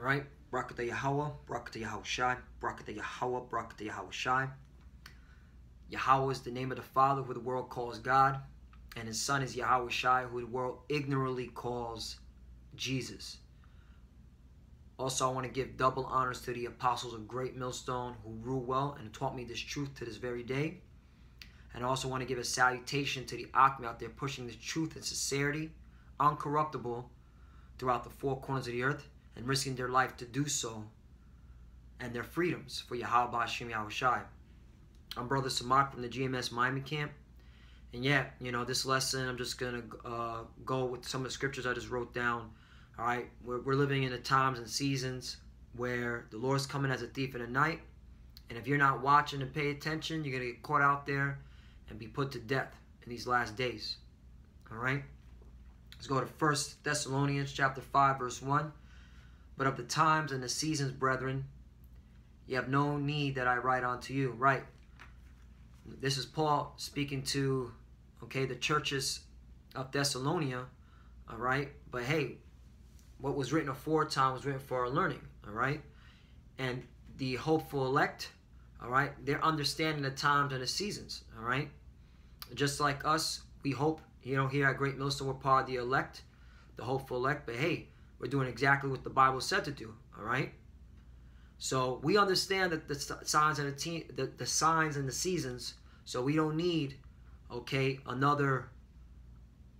All right, Barakatah Yahweh, Barakatah Yahushai, Barakatah Yahweh, Barakatah Yahushai. Yahweh is the name of the Father, who the world calls God, and His Son is Yahushai, who the world ignorantly calls Jesus. Also, I want to give double honors to the apostles of Great Millstone who rule well and taught me this truth to this very day. And I also want to give a salutation to the Akhmi out there pushing this truth and sincerity, uncorruptible, throughout the four corners of the earth and risking their life to do so and their freedoms for Yahweh B'Hashem Yahushai. I'm Brother Samak from the GMS Miami camp. And yeah, you know, this lesson, I'm just going to go with some of the scriptures I just wrote down. All right, we're living in the times and seasons where the Lord's coming as a thief in the night. And if you're not watching and pay attention, you're going to get caught out there and be put to death in these last days. All right, let's go to 1 Thessalonians chapter 5, verse 1. But of the times and the seasons, brethren, you have no need that I write unto you. Right. This is Paul speaking to, okay, the churches of Thessalonia. All right. But hey, what was written aforetime was written for our learning. All right. And the hopeful elect, all right, they're understanding the times and the seasons. All right. Just like us, we hope, you know, here at Great Millstone, we're part of the elect, the hopeful elect. But hey, we're doing exactly what the Bible said to do, all right? So we understand that the signs and the signs and the seasons. So we don't need, okay, another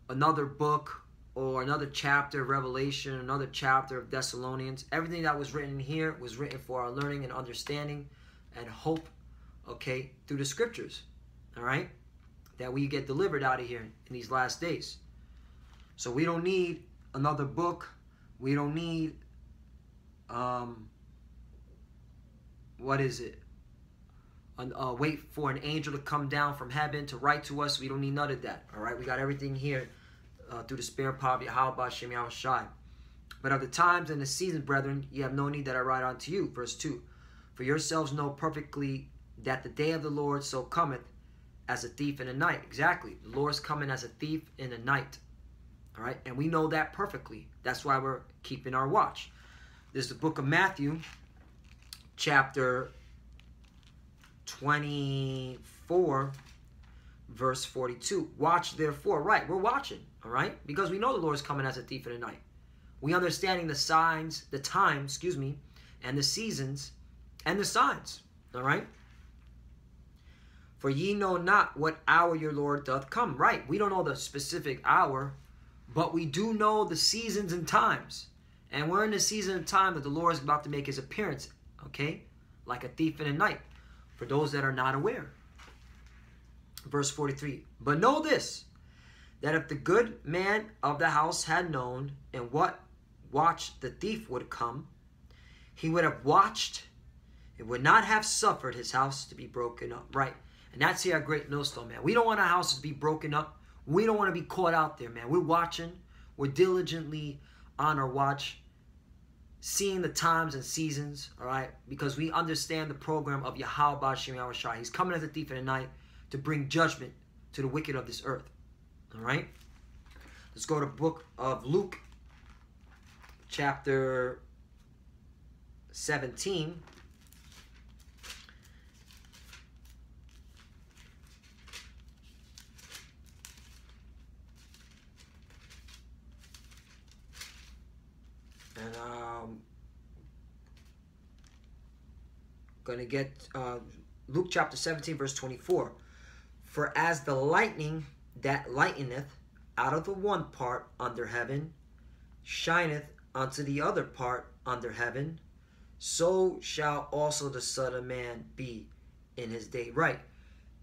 book or another chapter of Revelation, another chapter of Thessalonians. Everything that was written here was written for our learning and understanding and hope, okay, through the scriptures, all right, that we get delivered out of here in these last days. So we don't need another book. We don't need, wait for an angel to come down from heaven to write to us. We don't need none of that, all right? We got everything here through the spirit power of Yahweh B'Hashem Yahushai. But of the times and the seasons, brethren, you have no need that I write unto you. Verse 2. For yourselves know perfectly that the day of the Lord so cometh as a thief in the night. Exactly. The Lord's coming as a thief in the night. All right, and we know that perfectly. That's why we're keeping our watch. This is the book of Matthew, chapter 24, verse 42. Watch therefore. Right, we're watching, all right? Because we know the Lord is coming as a thief in the night. We understanding the signs, the times, and the seasons, and the signs, all right? For ye know not what hour your Lord doth come. Right, we don't know the specific hour, but we do know the seasons and times. And we're in the season and time that the Lord is about to make his appearance, okay? Like a thief in the night, for those that are not aware. Verse 43. But know this, that if the good man of the house had known in what watch the thief would come, he would have watched and would not have suffered his house to be broken up. Right. And that's here at Great Millstone, man. We don't want our houses to be broken up. We don't want to be caught out there, man. We're watching. We're diligently on our watch, seeing the times and seasons, all right? Because we understand the program of Yahweh B'Hashem Yahushai. He's coming as a thief in the night to bring judgment to the wicked of this earth, all right? Let's go to the book of Luke, chapter 17. And going to get Luke chapter 17, verse 24. For as the lightning that lighteneth out of the one part under heaven shineth unto the other part under heaven, so shall also the Son of Man be in his day. Right.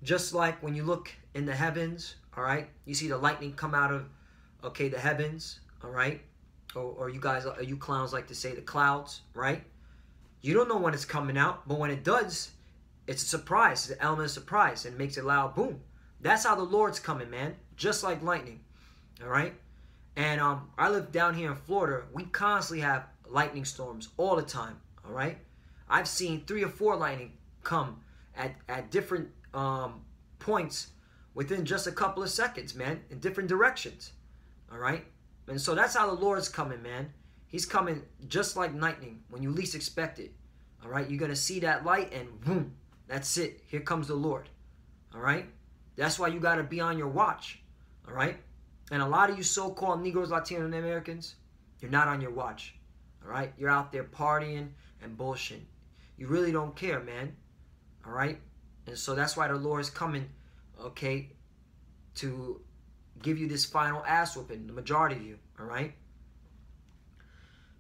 Just like when you look in the heavens, all right, you see the lightning come out of, okay, the heavens, all right? Or you guys, you clowns like to say the clouds, right? You don't know when it's coming out, but when it does, it's a surprise. It's an element of surprise, and it makes it loud boom. That's how the Lord's coming, man. Just like lightning, all right? And I live down here in Florida. We constantly have lightning storms all the time, all right? I've seen 3 or 4 lightning come at different points within just a couple of seconds, man, in different directions, all right? And so that's how the Lord's coming, man. He's coming just like lightning when you least expect it. All right, you're going to see that light and boom, that's it. Here comes the Lord. All right, that's why you got to be on your watch. All right, and a lot of you so-called Negroes, Latino Americans, you're not on your watch. All right, you're out there partying and bullshit. You really don't care, man. All right, and so that's why the Lord is coming, okay, to give you this final ass whooping, the majority of you. All right.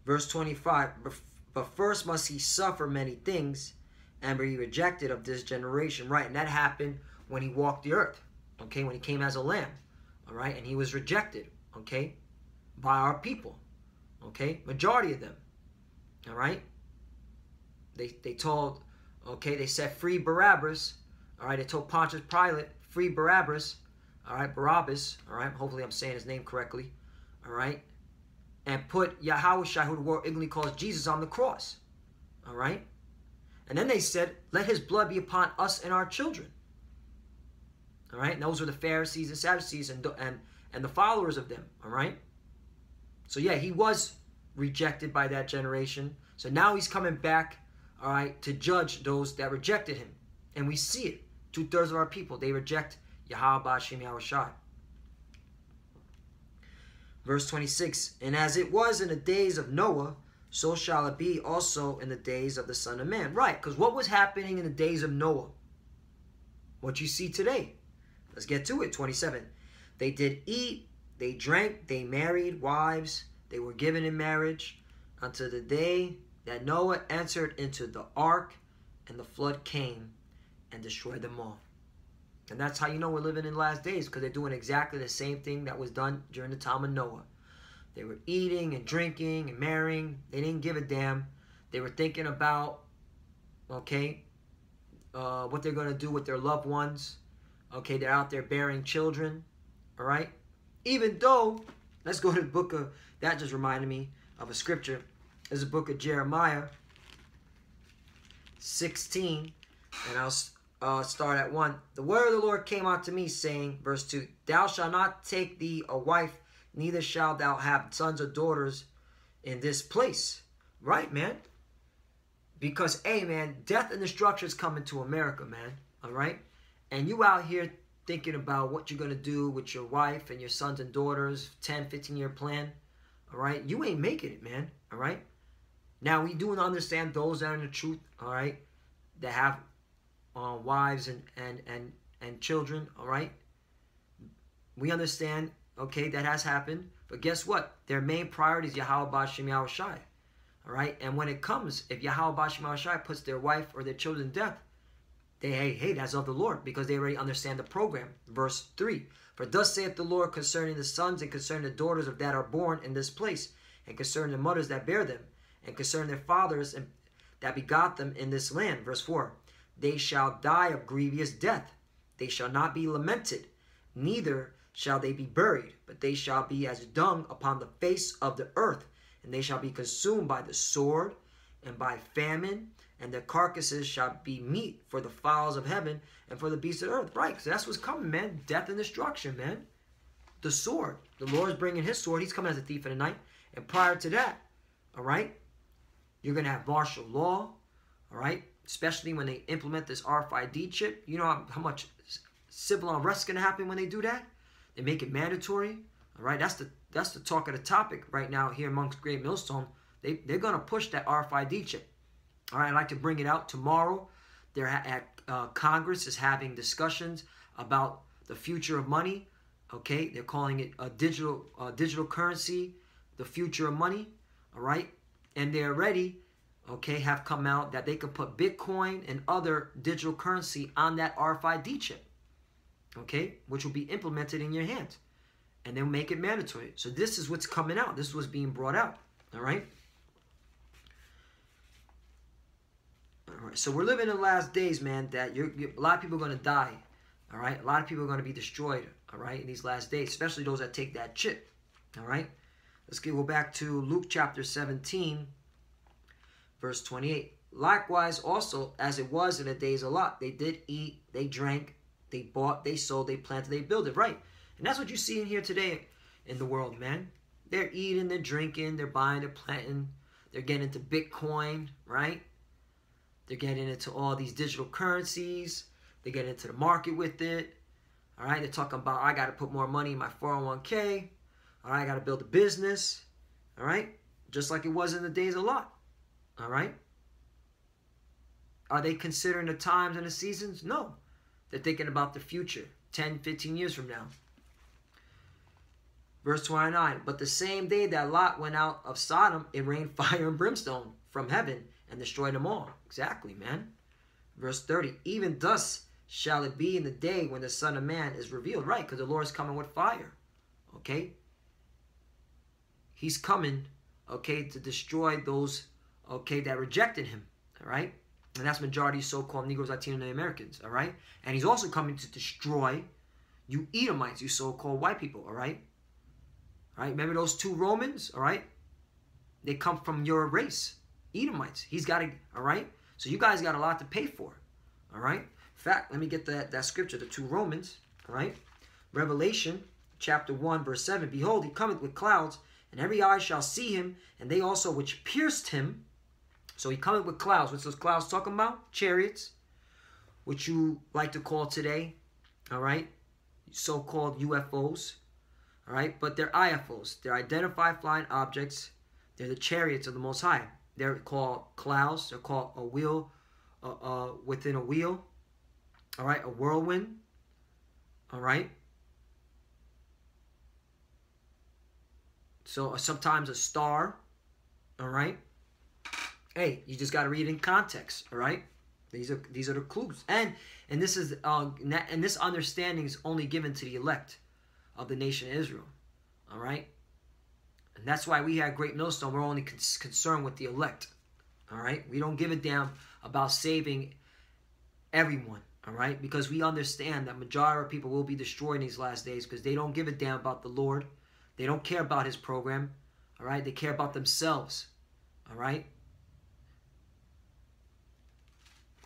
Verse 25, but first must he suffer many things and be rejected of this generation. Right, and that happened when he walked the earth, okay, when he came as a lamb, all right, and he was rejected, okay, by our people, okay, majority of them, all right. They told, okay, they said free Barabbas, all right, they told Pontius Pilate, free Barabbas, all right, Barabbas, all right, hopefully I'm saying his name correctly, all right, and put Yahushua, who the world ignorantly calls Jesus, on the cross. All right? And then they said, let his blood be upon us and our children. All right? And those were the Pharisees and Sadducees and the followers of them. All right? So yeah, he was rejected by that generation. So now he's coming back, all right, to judge those that rejected him. And we see it. 2/3 of our people, they reject Yahweh B'Shem Yahushua. Verse 26, and as it was in the days of Noah, so shall it be also in the days of the Son of Man. Right, because what was happening in the days of Noah? What you see today. Let's get to it. 27, they did eat, they drank, they married wives, they were given in marriage, until the day that Noah entered into the ark, and the flood came and destroyed them all. And that's how you know we're living in the last days, because they're doing exactly the same thing that was done during the time of Noah. They were eating and drinking and marrying. They didn't give a damn. They were thinking about, okay, what they're going to do with their loved ones. Okay, they're out there bearing children, all right? Even though, let's go to the book of, that just reminded me of a scripture. There's a book of Jeremiah 16, and I'll start at 1. The word of the Lord came unto me, saying, verse 2, thou shalt not take thee a wife, neither shalt thou have sons or daughters in this place. Right, man? Because, hey, man, death and destruction is coming to America, man. All right? And you out here thinking about what you're going to do with your wife and your sons and daughters, 10, 15-year plan. All right? You ain't making it, man. All right? Now, we do understand those that are in the truth, all right, that have wives and children, all right? We understand, okay, that has happened. But guess what? Their main priority is Yahweh B'Shem Yahushua, all right? And when it comes, if Yahweh B'Shem Yahushua puts their wife or their children to death, they, hey, that's of the Lord, because they already understand the program. Verse 3, for thus saith the Lord concerning the sons and concerning the daughters of that are born in this place, and concerning the mothers that bear them, and concerning their fathers and that begot them in this land. Verse 4, they shall die of grievous death. They shall not be lamented, neither shall they be buried, but they shall be as dung upon the face of the earth, and they shall be consumed by the sword and by famine, and their carcasses shall be meat for the fowls of heaven and for the beasts of the earth. Right, so that's what's coming, man. Death and destruction, man. The sword. The Lord's bringing his sword. He's coming as a thief in the night. And prior to that, all right, you're going to have martial law, all right, especially when they implement this RFID chip. You know how much civil unrest is going to happen when they do that? They make it mandatory, all right? That's the talk of the topic right now here amongst Great Millstone. They're going to push that RFID chip. All right, I'd like to bring it out tomorrow. They're at Congress is having discussions about the future of money. Okay, they're calling it a digital currency, the future of money. All right, and they already, okay, have come out that they can put Bitcoin and other digital currency on that RFID chip. Okay, which will be implemented in your hand, and they'll make it mandatory. So this is what's coming out. This is what's being brought out. All right. All right, so we're living in the last days, man, that a lot of people are going to die, all right? A lot of people are going to be destroyed, all right, in these last days, especially those that take that chip, all right? Let's go back to Luke chapter 17, verse 28. Likewise, also, as it was in the days of Lot, they did eat, they drank, they bought, they sold, they planted, they built it, right? And that's what you see in here today in the world, man. They're eating, they're drinking, they're buying, they're planting, they're getting into Bitcoin, right? They're getting into all these digital currencies. They get into the market with it. All right, they're talking about, I got to put more money in my 401k. All right, I got to build a business. All right, just like it was in the days of Lot. All right. Are they considering the times and the seasons? No. They're thinking about the future, 10, 15 years from now. Verse 29, but the same day that Lot went out of Sodom, it rained fire and brimstone from heaven and destroyed them all. Exactly, man. Verse 30, even thus shall it be in the day when the Son of Man is revealed. Right, because the Lord is coming with fire. Okay? He's coming, okay, to destroy those, okay, that rejected him. All right? And that's majority so-called Negroes, Latinos, and Americans. All right? And he's also coming to destroy you Edomites, you so-called white people. All right? All right? Remember those two Romans? All right? They come from your race. Edomites. He's got to, all right? So you guys got a lot to pay for. All right? In fact, let me get that scripture, the two Romans. All right? Revelation chapter 1, verse 7. Behold, he cometh with clouds, and every eye shall see him, and they also which pierced him. So he cometh with clouds. What's those clouds talking about? Chariots, which you like to call today, all right? So-called UFOs, all right? But they're IFOs. They're identified flying objects. They're the chariots of the Most High. They're called clouds. They're called a wheel within a wheel, all right? A whirlwind, all right? So sometimes a star, all right? Hey, you just got to read it in context, all right? These are the clues, and this is and this understanding is only given to the elect of the nation of Israel, all right? And that's why we had Great Millstone. We're only concerned with the elect, all right? We don't give a damn about saving everyone, all right? Because we understand that majority of people will be destroyed in these last days because they don't give a damn about the Lord. They don't care about his program, all right? They care about themselves, all right?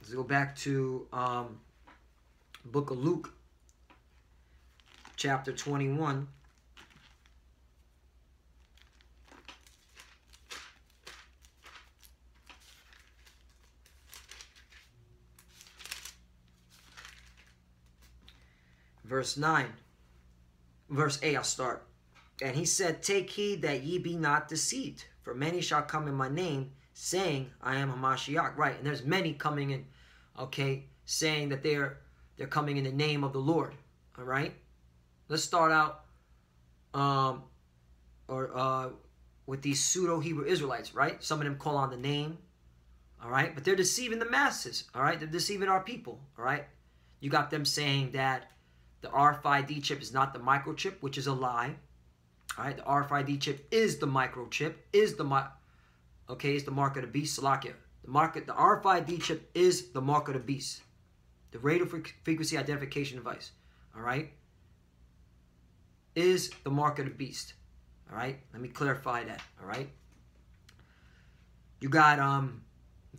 Let's go back to book of Luke, chapter 21. Verse 9. Verse 8, I'll start. And he said, take heed that ye be not deceived, for many shall come in my name, saying, I am Hamashiach. Right, and there's many coming in, okay, saying that they're coming in the name of the Lord. All right? Let's start out with these pseudo-Hebrew Israelites, right? Some of them call on the name, all right? But they're deceiving the masses, all right? They're deceiving our people, all right? You got them saying that the RFID chip is not the microchip, which is a lie. All right, the RFID chip is the microchip, is the it's the mark of the beast, Salakia. The RFID chip is the mark of the beast, the radio frequency identification device. All right, is the mark of the beast. All right, let me clarify that. All right, you got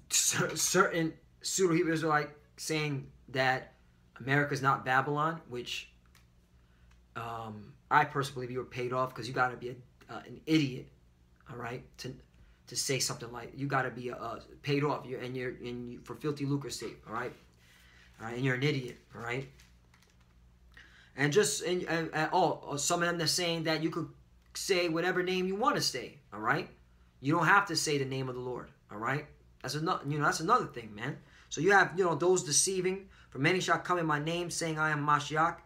certain pseudo Hebrew Israelite saying that America is not Babylon, which I personally believe you were paid off because you got to be an idiot, all right, to say something like, you got to be paid off. You're for filthy lucre's sake, all right, and you're an idiot, all right. And just some of them they're saying that you could say whatever name you want to say, all right. You don't have to say the name of the Lord, all right. That's another thing, man. So you have those deceiving. For many shall come in my name, saying, I am Mashiach.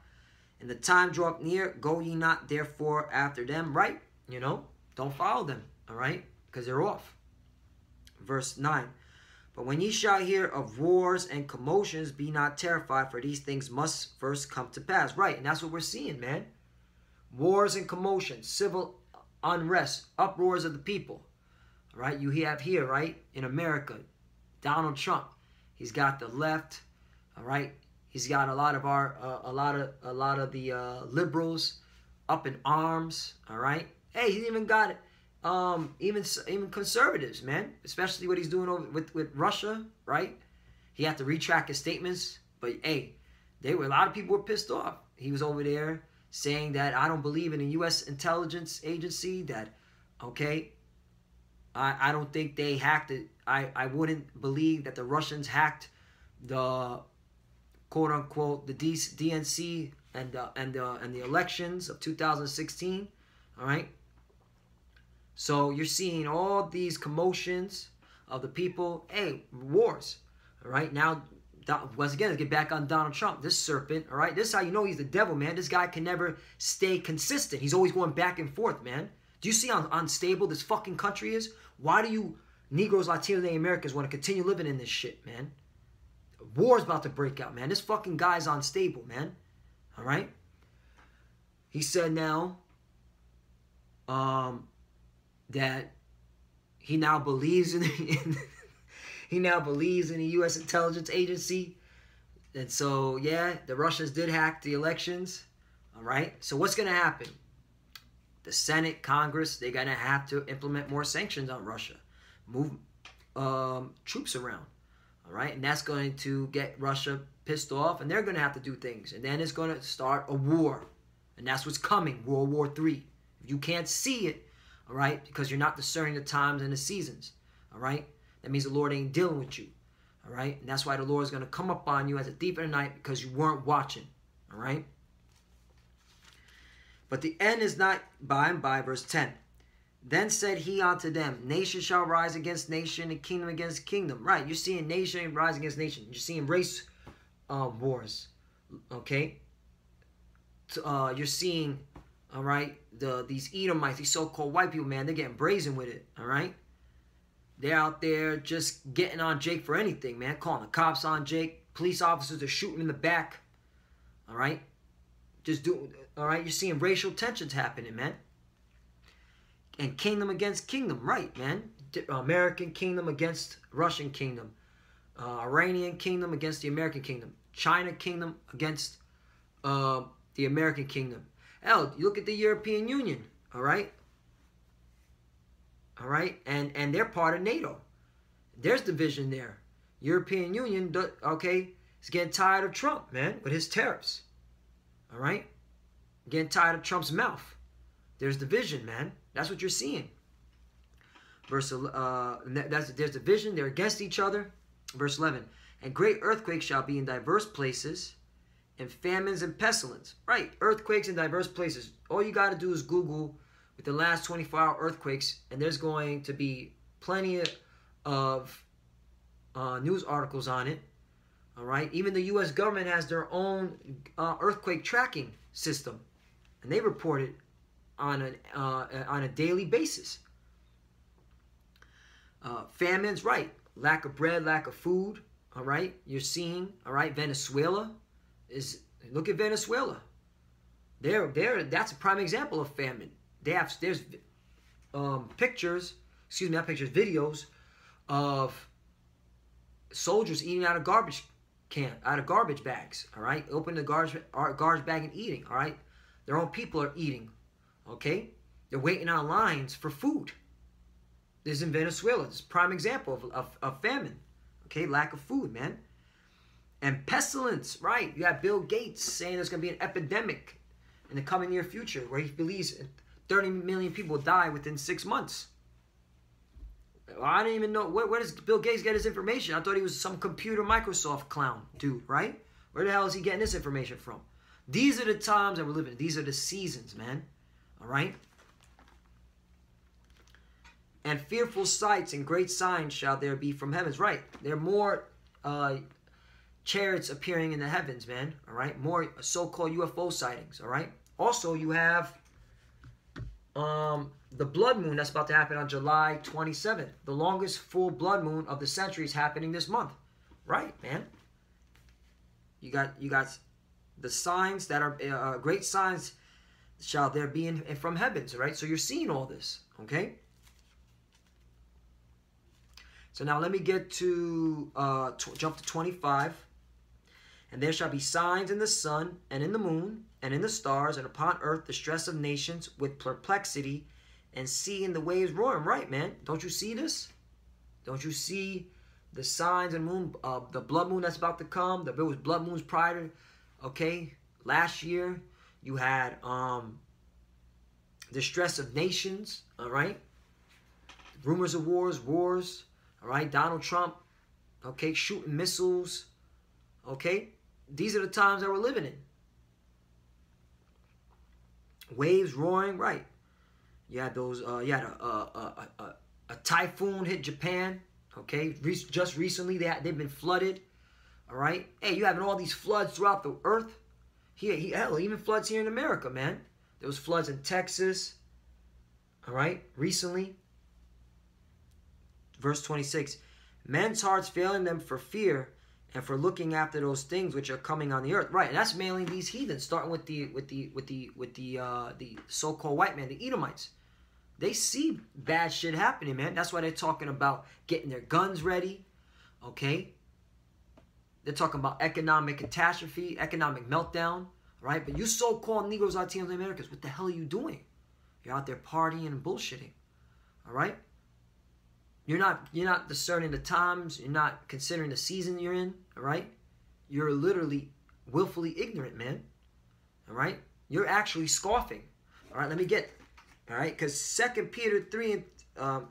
And the time draweth near, go ye not therefore after them, right? Don't follow them, all right? Because they're off. Verse 9. But when ye shall hear of wars and commotions, be not terrified, for these things must first come to pass. Right, and that's what we're seeing, man. Wars and commotions, civil unrest, uproars of the people. All right, you have here, right, in America, Donald Trump. He's got the left, all right? He's got a lot of the liberals up in arms. All right. Hey, he even got even conservatives, man. Especially what he's doing over with Russia, right? He had to retract his statements, but hey, a lot of people were pissed off. He was over there saying that I don't believe in the U.S. intelligence agency, that, okay, I don't think they hacked it. I wouldn't believe that the Russians hacked the quote unquote the DNC and the elections of 2016. All right. So you're seeing all these commotions of the people. Hey, wars. All right. Now, once again, let's get back on Donald Trump, this serpent. All right. This is how you know he's the devil, man. This guy can never stay consistent. He's always going back and forth, man. Do you see how unstable this fucking country is? Why do you Negroes, Latinos, and Americans want to continue living in this shit, man? War's about to break out, man. This fucking guy's unstable, man. All right? He said now that he now believes in he now believes in the U.S. intelligence agency. And so, yeah, the Russians did hack the elections. All right? So what's going to happen? The Senate, Congress, they're going to have to implement more sanctions on Russia. Move troops around. All right? And that's going to get Russia pissed off, and they're going to have to do things. And then it's going to start a war. And that's what's coming, World War III. If you can't see it, all right, because you're not discerning the times and the seasons, all right, that means the Lord ain't dealing with you, all right? And that's why the Lord is going to come up on you as a thief in the night, because you weren't watching, all right? But the end is not by and by, verse 10. Then said he unto them, nation shall rise against nation, and kingdom against kingdom. Right, you're seeing nation rise against nation. You're seeing race wars, okay? You're seeing, all right, these Edomites, these so-called white people, man, they're getting brazen with it, all right? They're out there just getting on Jake for anything, man, calling the cops on Jake. Police officers are shooting in the back, all right? All right, you're seeing racial tensions happening, man. And kingdom against kingdom, right, man? American kingdom against Russian kingdom. Iranian kingdom against the American kingdom. China kingdom against the American kingdom. Hell, you look at the European Union, all right? All right? And they're part of NATO. There's division there. European Union, okay, is getting tired of Trump, man, with his tariffs. All right? Getting tired of Trump's mouth. There's division, man. That's what you're seeing. There's division. They're against each other. Verse 11. And great earthquakes shall be in diverse places, and famines and pestilence. Right, earthquakes in diverse places. All you got to do is Google with the last 24-hour earthquakes, and there's going to be plenty of news articles on it. All right, even the U.S. government has their own earthquake tracking system, and they report it on a daily basis. Famines, right? Lack of bread, lack of food. All right, you're seeing. All right, Venezuela is. Look at Venezuela. That's a prime example of famine. There's pictures. Excuse me, not pictures. Videos of soldiers eating out of garbage bags. All right, opening the garbage bag and eating. All right, their own people are eating. Okay, they're waiting on lines for food. This is in Venezuela. This is a prime example of famine. Okay, lack of food, man. And pestilence, right? You have Bill Gates saying there's going to be an epidemic in the coming near future where he believes 30 million people will die within 6 months. I didn't even know. Where does Bill Gates get his information? I thought he was some computer Microsoft clown dude, right? Where the hell is he getting this information from? These are the times that we're living in. These are the seasons, man. All right? And fearful sights and great signs shall there be from heavens. Right. There are more chariots appearing in the heavens, man. All right. More so-called UFO sightings. All right. Also, you have the blood moon that's about to happen on July 27th. The longest full blood moon of the century is happening this month. Right, man. You got the signs that are great signs shall there be from heavens. Right. So you're seeing all this. Okay. So now let me get to, jump to 25. And there shall be signs in the sun, and in the moon, and in the stars, and upon earth the stress of nations with perplexity, and sea and the waves roaring. Right, man? Don't you see this? Don't you see the signs and moon, the blood moon that's about to come? There was blood moons prior to, okay, last year. You had distress of nations, all right? Rumors of wars, all right? Donald Trump, okay, shooting missiles, okay? These are the times that we're living in. Waves roaring, right? You had those, you had a typhoon hit Japan, okay? Just recently, they've been flooded, all right? Hey, you having all these floods throughout the earth. Hell, even floods here in America, man. There was floods in Texas, all right, recently. Verse 26, men's hearts failing them for fear and for looking after those things which are coming on the earth. Right, and that's mainly these heathens, starting with the so-called white man, the Edomites. They see bad shit happening, man. That's why they're talking about getting their guns ready, okay? They're talking about economic catastrophe, economic meltdown, right? But you so-called Negroes, Latinos, and Americans, what the hell are you doing? You're out there partying and bullshitting, all right? You're not discerning the times. You're not considering the season you're in, all right? You're literally willfully ignorant, man, all right? You're actually scoffing, all right? Let me get, all right? Because 2 Peter 3 and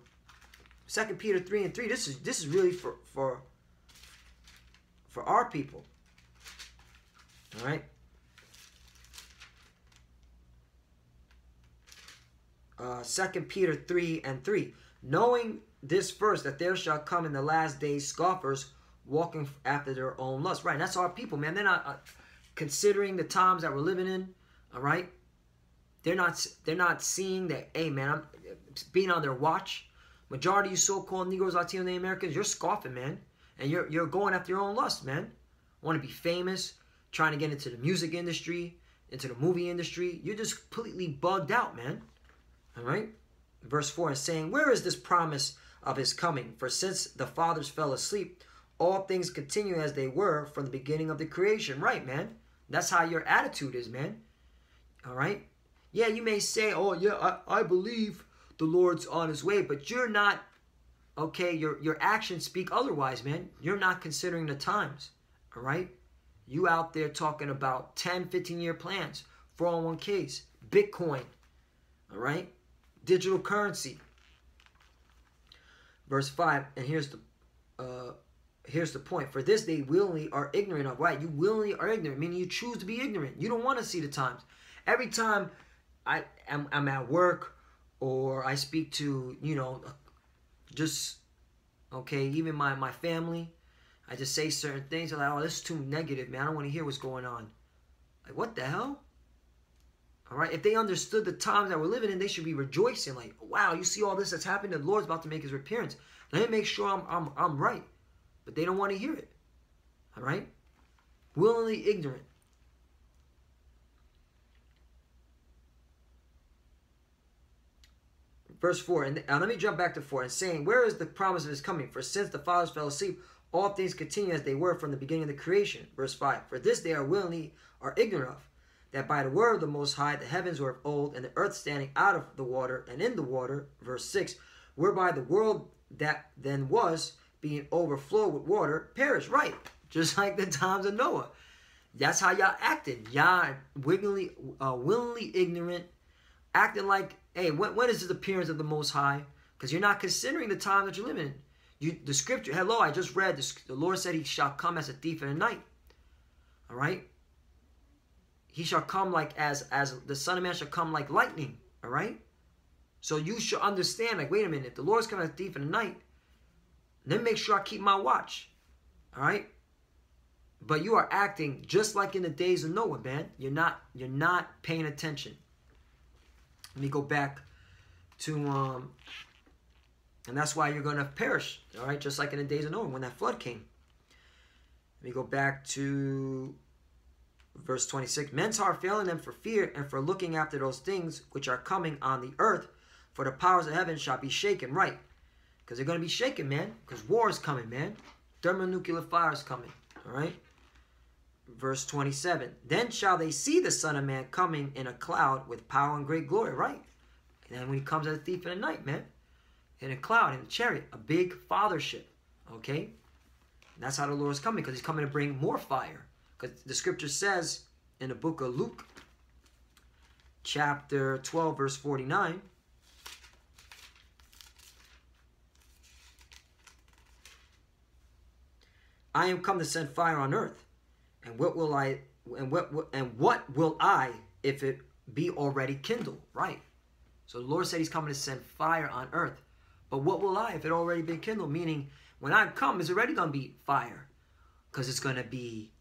3, this is really for our people, all right? 2 Peter 3 and 3. Knowing this first, that there shall come in the last days scoffers walking after their own lust. Right, and that's our people, man. They're not considering the times that we're living in, all right? They're not seeing that, hey, man, I'm being on their watch. Majority of you so-called Negroes, Latinos, and Americans, you're scoffing, man. And you're going after your own lust, man. Want to be famous, trying to get into the music industry, into the movie industry. You're just completely bugged out, man. All right? Verse 4 is saying, where is this promise of his coming? For since the fathers fell asleep, all things continue as they were from the beginning of the creation. Right, man? That's how your attitude is, man. All right? Yeah, you may say, oh, yeah, I believe the Lord's on his way, but you're not, okay, your actions speak otherwise, man. You're not considering the times, all right? You out there talking about 10, 15-year plans, 401ks, Bitcoin, all right? Digital currency. Verse 5, and here's the point. For this they willingly are ignorant of. Right? You willingly are ignorant, meaning you choose to be ignorant. You don't want to see the times. Every time I'm at work or I speak to, just, okay, even my family, I just say certain things. I'm like, oh, this is too negative, man. I don't want to hear what's going on. Like, what the hell? All right, if they understood the times that we're living in, they should be rejoicing. Like, wow, you see all this that's happening. The Lord's about to make his appearance. Let me make sure I'm right. But they don't want to hear it. All right, willingly ignorant. Verse 4, and let me jump back to 4. And saying, where is the promise of his coming? For since the fathers fell asleep, all things continue as they were from the beginning of the creation. Verse 5, for this they are ignorant of, that by the word of the Most High the heavens were of old, and the earth standing out of the water and in the water. Verse 6, whereby the world that then was, being overflowed with water, perished. Right, just like the times of Noah. That's how y'all acted. Y'all willingly ignorant, acting like, hey, when is the appearance of the Most High? Because you're not considering the time that you're living in. The scripture, hello, I just read, the Lord said he shall come as a thief in the night. All right? He shall come like as the Son of Man shall come like lightning. All right? So you should understand, like, wait a minute, if the Lord's coming as a thief in the night, then make sure I keep my watch. All right? But you are acting just like in the days of Noah, man. You're not paying attention. Let me go back to and that's why you're going to perish, all right? Just like in the days of Noah when that flood came. Let me go back to verse 26. Men's heart failing them for fear and for looking after those things which are coming on the earth, for the powers of heaven shall be shaken, right? Because they're going to be shaken, man, because war is coming, man. Thermonuclear fire is coming, all right? Verse 27. Then shall they see the Son of Man coming in a cloud with power and great glory, right? And then when he comes as a thief in the night, man, in a cloud, in a chariot, a big fathership, okay? And that's how the Lord is coming, because he's coming to bring more fire. Because the scripture says in the book of Luke, chapter 12, verse 49. I am come to send fire on earth, and what will I if it be already kindled? Right. So the Lord said he's coming to send fire on earth. But what will I if it already been kindled? Meaning, when I come, it's already going to be fire. Because it's going to be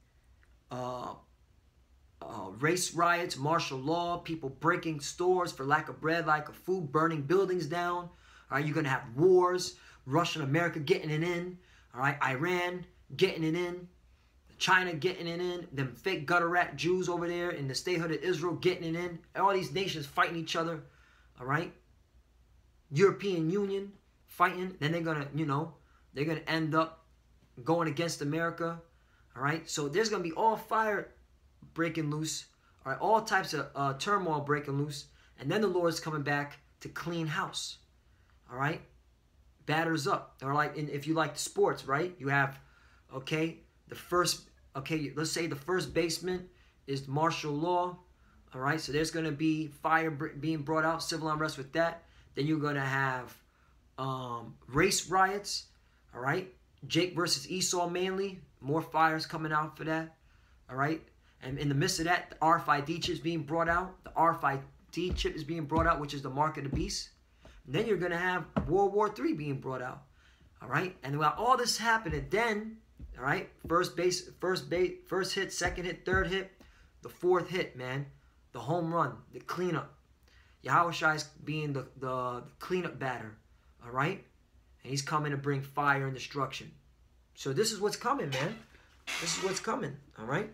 race riots, martial law, people breaking stores for lack of bread, lack of food, burning buildings down. All right, you're going to have wars, Russia and America getting it in. All right, Iran getting it in. China getting it in. Them fake gutter rat Jews over there in the statehood of Israel getting it in. All these nations fighting each other. All right. European Union fighting. Then they're going to, they're going to end up going against America. All right. So there's going to be all fire breaking loose. All right. All types of turmoil breaking loose. And then the Lord's coming back to clean house. All right. Batters up. Or like, if you like sports, right? You have, okay, let's say the first baseman is martial law. All right, so there's going to be fire being brought out, civil unrest with that. Then you're going to have race riots. All right, Jake versus Esau mainly. More fires coming out for that. All right, and in the midst of that, the RFID chip is being brought out. The RFID chip is being brought out, which is the mark of the beast. And then you're going to have World War III being brought out. All right, and while all this happening, then, all right, first hit, second hit, third hit, the fourth hit, man. The home run, the cleanup. Yahushua is being the cleanup batter, all right? And he's coming to bring fire and destruction. So this is what's coming, man. This is what's coming, all right?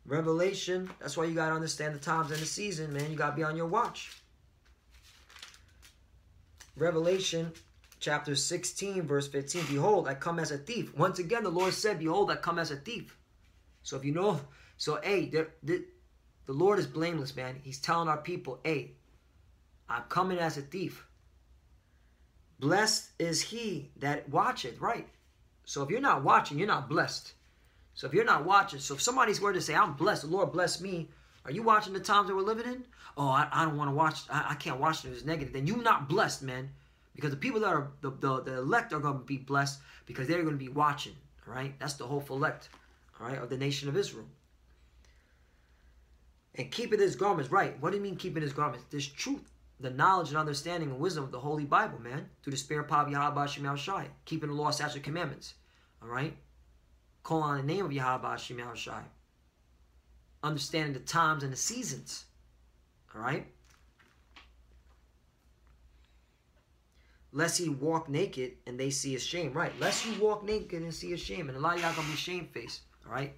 Revelation, that's why you got to understand the times and the season, man. You got to be on your watch. Revelation chapter 16, verse 15. Behold, I come as a thief. Once again, the Lord said, behold, I come as a thief. So if you know, so hey, the Lord is blameless, man. He's telling our people, hey, I'm coming as a thief. Blessed is he that watcheth, right? So if you're not watching, you're not blessed. So if you're not watching, so if somebody's were to say, I'm blessed, the Lord bless me, are you watching the times that we're living in? Oh, I don't want to watch, I can't watch it, it's negative. Then you're not blessed, man. Because the people that are, the elect are going to be blessed because they're going to be watching, all right? That's the hopeful elect, all right, of the nation of Israel. And keeping his garments, right? What do you mean keeping his garments? There's truth, the knowledge and understanding and wisdom of the Holy Bible, man. Through the spirit power of Yahweh Hashem Yahushai. Keeping the law, statutes, and commandments. All right? Calling on the name of Yahweh Hashem Yahushai. Understanding the times and the seasons. All right? Lest he walk naked and they see his shame. Right? Lest you walk naked and see his shame. And a lot of y'all going to be shamefaced. All right?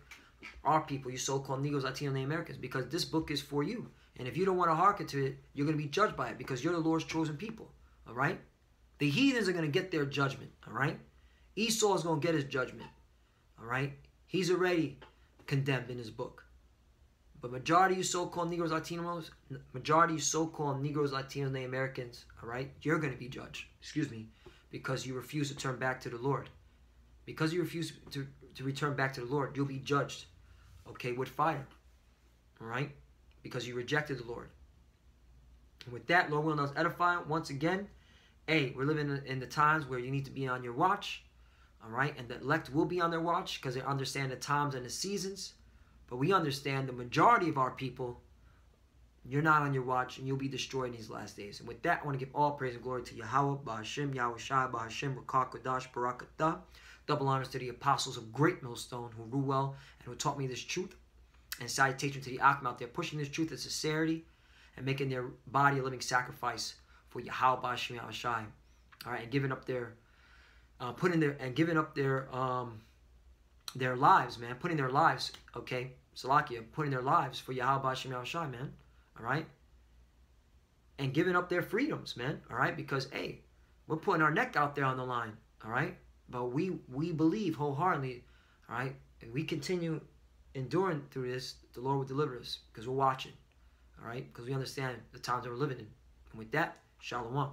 Our people, you so-called Negroes, Latinos, and Americans, because this book is for you. And if you don't want to hearken to it, you're going to be judged by it because you're the Lord's chosen people. All right? The heathens are going to get their judgment. All right? Esau is going to get his judgment. All right? He's already condemned in his book. But majority of you so-called Negroes, Latinos, and Americans, all right? You're going to be judged, because you refuse to turn back to the Lord. Because you refuse to return back to the Lord, you'll be judged, okay, with fire, all right? Because you rejected the Lord. And with that, Lord willing us edify once again. Hey, we're living in the times where you need to be on your watch, all right? And the elect will be on their watch because they understand the times and the seasons. But we understand the majority of our people, you're not on your watch and you'll be destroyed in these last days. And with that, I want to give all praise and glory to Yahweh, Bahashim, Yahushua, Bahashim, Rakah, Kodash, Barakatah. Double honors to the apostles of Great Millstone who rule well and who taught me this truth. And salutation to the Akim out there pushing this truth with sincerity and making their body a living sacrifice for Yahweh, Bahashim, Yahushua. All right, and giving up their, their lives, man, putting their lives, okay, Salakia, putting their lives for Yahweh Hashem Yahushai, man, all right, and giving up their freedoms, man, all right, because, hey, we're putting our neck out there on the line, all right, but we believe wholeheartedly, all right, and we continue enduring through this, the Lord will deliver us, because we're watching, all right, because we understand the times that we're living in, and with that, Shalom.